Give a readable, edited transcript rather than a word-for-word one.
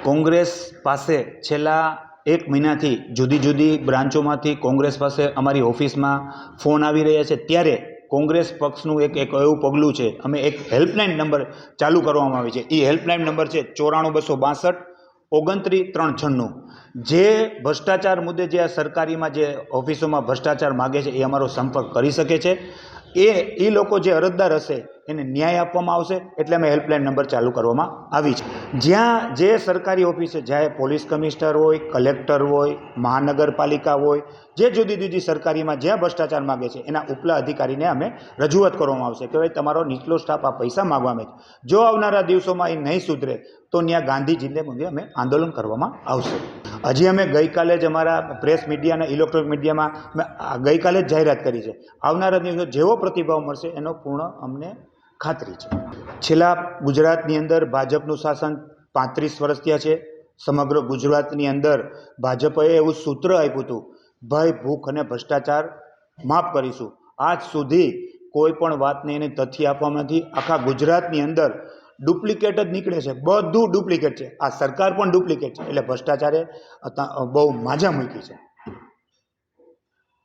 કોંગ્રેસ પાસે છેલ્લા 1 મહિનાથી જુદી જુદી બ્રાન્ચોમાંથી કોંગ્રેસ પાસે અમારી ઓફિસમાં ફોન આવી રહ્યા છે। ત્યારે કોંગ્રેસ પક્ષનું એક એવું પગલું છે, અમે એક હેલ્પલાઇન નંબર ચાલુ કરવામાં આવી છે। એ હેલ્પલાઇન નંબર છે 94 262 29 396। જે ભ્રષ્ટાચાર મુદ્દે જે આ સરકારીમાં જે ઓફિસોમાં ભ્રષ્ટાચાર માગે છે એ અમારો સંપર્ક કરી શકે છે। એ લોકો જે અરજદાર હશે એને ન્યાય આપવામાં આવશે, એટલે અમે હેલ્પલાઇન નંબર ચાલુ કરવામાં આવી છે। જ્યાં જે સરકારી ઓફિસ છે, ચાહે પોલીસ કમિશનર હોય, કલેક્ટર હોય, મહાનગરપાલિકા હોય, જે જુદી જુદી સરકારીમાં જ્યાં ભ્રષ્ટાચાર માગે છે એના ઉપલા અધિકારીને અમે રજૂઆત કરવામાં આવશે કે ભાઈ તમારો નીચલો સ્ટાફ આ પૈસા માગવા આવે છે, જો આવનારા દિવસોમાં એ નહીં સુધરે તો ત્યાં ગાંધીજીને મુદ્દે અમે આંદોલન કરવામાં આવશે। હજી અમે ગઈકાલે જ અમારા પ્રેસ મીડિયા અને ઇલેક્ટ્રોનિક મીડિયામાં ગઈકાલે જ જાહેરાત કરી છે। આવનારા દિવસો જેવો પ્રતિભાવ મળશે એનો પૂર્ણ અમને ખાતરી છે। છેલ્લા ગુજરાતની અંદર ભાજપનું શાસન 35 વર્ષ થયા છે। સમગ્ર ગુજરાતની અંદર ભાજપે એવું સૂત્ર આપ્યું હતું, ભય, ભૂખ અને ભ્રષ્ટાચાર માફ કરીશું। આજ સુધી કોઈ પણ વાતને એને તથ્ય આપવામાં નથી। આખા ગુજરાતની અંદર ડુપ્લિકેટ જ નીકળે છે, બધું ડુપ્લિકેટ છે। આ સરકાર પણ ડુપ્લિકેટ છે, એટલે ભ્રષ્ટાચારે બહુ માજા મૂકી છે।